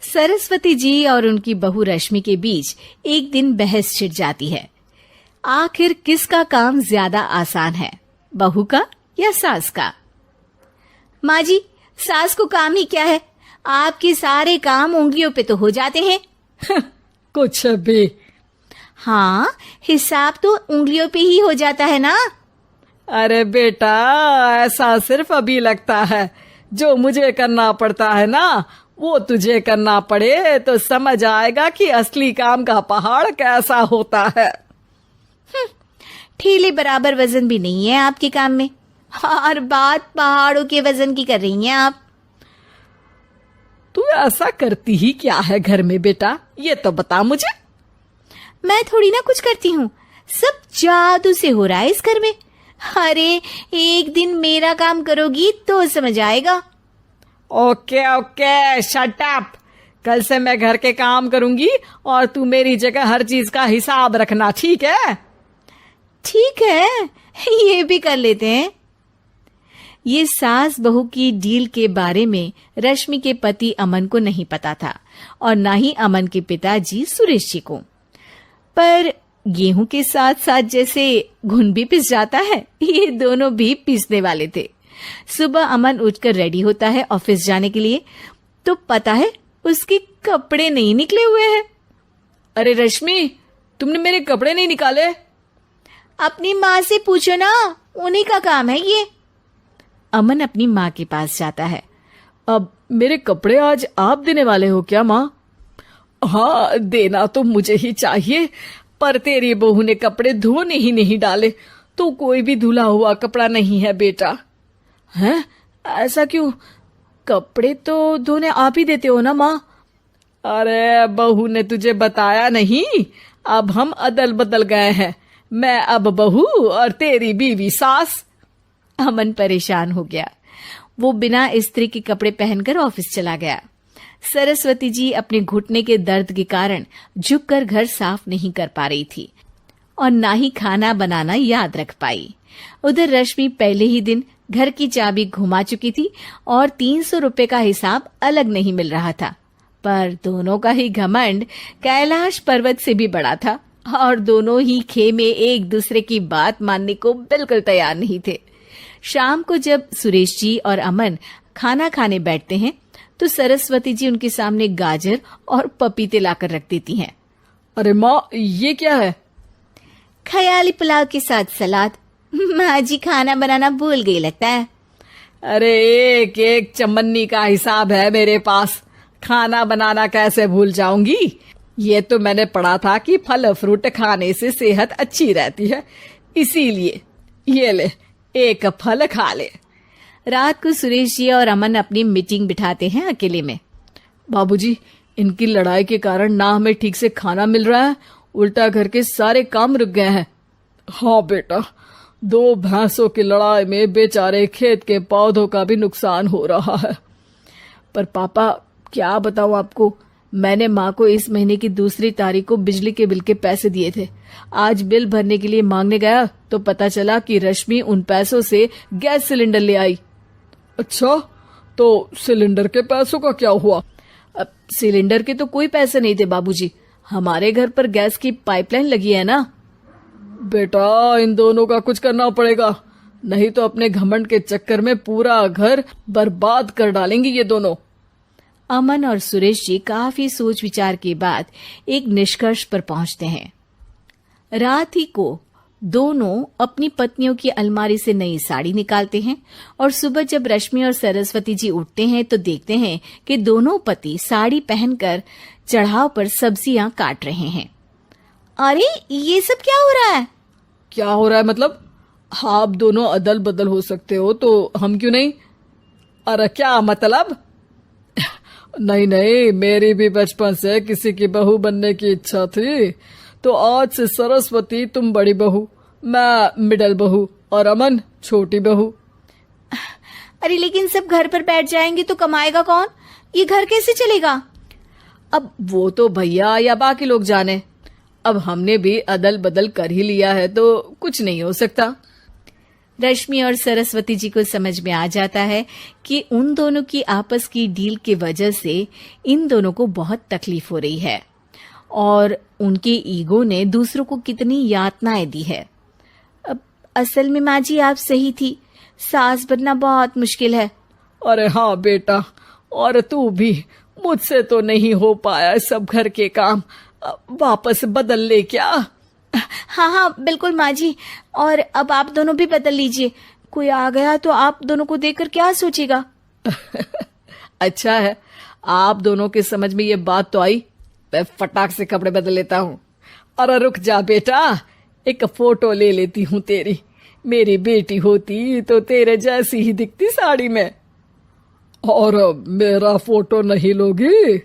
सरस्वती जी और उनकी बहू रश्मि के बीच एक दिन बहस छिड़ जाती है। आखिर किसका काम ज्यादा आसान है, बहू का या सास का? माँ जी, सास को काम ही क्या है, आपके सारे काम उंगलियों पे तो हो जाते हैं। कुछ भी। हाँ, हिसाब तो उंगलियों पे ही हो जाता है ना। अरे बेटा, ऐसा सिर्फ अभी लगता है। जो मुझे करना पड़ता है ना, वो तुझे करना पड़े तो समझ आएगा कि असली काम का पहाड़ कैसा होता है। ठेले बराबर वजन भी नहीं है आपके काम में, और बात पहाड़ों के वजन की कर रही हैं आप। तू ऐसा करती ही क्या है घर में बेटा, ये तो बता मुझे। मैं थोड़ी ना कुछ करती हूँ, सब जादू से हो रहा है इस घर में। अरे एक दिन मेरा काम करोगी तो समझ आएगा। Okay okay, shut up. कल से मैं घर के काम करूंगी और तू मेरी जगह हर चीज का हिसाब रखना, ठीक है? ठीक है, ये भी कर लेते हैं। ये सास बहू की डील के बारे में रश्मि के पति अमन को नहीं पता था और ना ही अमन के पिताजी सुरेश जी को। पर गेहूं के साथ साथ जैसे घुन भी पिस जाता है, ये दोनों भी पीसने वाले थे। सुबह अमन उठकर रेडी होता है ऑफिस जाने के लिए, तो पता है उसके कपड़े नहीं निकले हुए हैं। अरे रश्मि, तुमने मेरे कपड़े नहीं निकाले? अपनी माँ से पूछो ना, उन्हीं का काम है ये। अमन अपनी माँ के पास जाता है। अब मेरे कपड़े आज आप देने वाले हो क्या माँ? हाँ, देना तो मुझे ही चाहिए, पर तेरी बहू ने कपड़े धोने ही नहीं डाले, तो कोई भी धुला हुआ कपड़ा नहीं है बेटा। हैं? ऐसा क्यों? कपड़े तो धोने आप ही देते हो ना माँ? अरे बहू ने तुझे बताया नहीं, अब हम अदल बदल गए हैं। मैं अब बहू और तेरी बीवी सास। अमन परेशान हो गया। वो बिना इस्त्री के कपड़े पहनकर ऑफिस चला गया। सरस्वती जी अपने घुटने के दर्द के कारण झुककर घर साफ नहीं कर पा रही थी और ना ही खाना बनाना याद रख पाई। उधर रश्मि पहले ही दिन घर की चाबी घुमा चुकी थी और 300 रुपए का हिसाब अलग नहीं मिल रहा था। पर दोनों का ही घमंड कैलाश पर्वत से भी बड़ा था और दोनों ही खेमे एक दूसरे की बात मानने को बिल्कुल तैयार नहीं थे। शाम को जब सुरेश जी और अमन खाना खाने बैठते हैं तो सरस्वती जी उनके सामने गाजर और पपीते लाकर रख देती हैं। अरे माँ, ये क्या है? ख्याली पुलाव के साथ सलाद। माँ जी खाना बनाना भूल गई लगता है। अरे एक एक चमन्नी का हिसाब है मेरे पास, खाना बनाना कैसे भूल जाऊंगी? ये तो मैंने पढ़ा था कि फल फ्रूट खाने से सेहत अच्छी रहती है, इसीलिए ये ले, एक फल खा ले। रात को सुरेश जी और अमन अपनी मीटिंग बिठाते हैं अकेले में। बाबूजी, इनकी लड़ाई के कारण ना हमें ठीक से खाना मिल रहा है, उल्टा घर के सारे काम रुक गए हैं। हाँ बेटा, 2 भैंसों की लड़ाई में बेचारे खेत के पौधों का भी नुकसान हो रहा है। पर पापा, क्या बताऊं आपको, मैंने माँ को इस महीने की 2 तारीख को बिजली के बिल के पैसे दिए थे। आज बिल भरने के लिए मांगने गया तो पता चला कि रश्मि उन पैसों से गैस सिलेंडर ले आई। अच्छा, तो सिलेंडर के पैसों का क्या हुआ? अब सिलेंडर के तो कोई पैसे नहीं थे बाबूजी, हमारे घर पर गैस की पाइपलाइन लगी है ना। बेटा, इन दोनों का कुछ करना पड़ेगा, नहीं तो अपने घमंड के चक्कर में पूरा घर बर्बाद कर डालेंगी ये दोनों। अमन और सुरेश जी काफी सोच विचार के बाद एक निष्कर्ष पर पहुंचते हैं। रात ही को दोनों अपनी पत्नियों की अलमारी से नई साड़ी निकालते हैं और सुबह जब रश्मि और सरस्वती जी उठते हैं तो देखते हैं कि दोनों पति साड़ी पहनकर चढ़ाव पर सब्जियां काट रहे हैं। अरे ये सब क्या हो रहा है? क्या हो रहा है मतलब? आप दोनों अदल बदल हो सकते हो तो हम क्यों नहीं? अरे क्या मतलब? नहीं नहीं, मेरी भी बचपन से किसी की बहू बनने की इच्छा थी, तो आज से सरस्वती तुम बड़ी बहू, मैं मिडल बहू और अमन छोटी बहू। अरे लेकिन सब घर पर बैठ जाएंगे तो कमाएगा कौन? ये घर कैसे चलेगा? अब वो तो भैया या बाकी लोग जाने, अब हमने भी अदल बदल कर ही लिया है तो कुछ नहीं हो सकता। रश्मि और सरस्वती जी को समझ में आ जाता है कि उन दोनों की आपस की डील की वजह से इन दोनों को बहुत तकलीफ हो रही है और उनके ईगो ने दूसरों को कितनी यातनाएं दी है। अब असल में माँ जी आप सही थी, सास बनना बहुत मुश्किल है। अरे हाँ बेटा, और तू भी, मुझसे तो नहीं हो पाया सब घर के काम, वापस बदल ले क्या? हाँ हाँ बिल्कुल माँ जी, और अब आप दोनों भी बदल लीजिए, कोई आ गया तो आप दोनों को देखकर क्या सोचेगा। अच्छा है, आप दोनों के समझ में ये बात तो आई, मैं फटाक से कपड़े बदल लेता हूँ। अरे रुक जा बेटा, एक फोटो ले लेती हूँ तेरी, मेरी बेटी होती तो तेरे जैसी ही दिखती साड़ी में। और मेरा फोटो नहीं लोगी?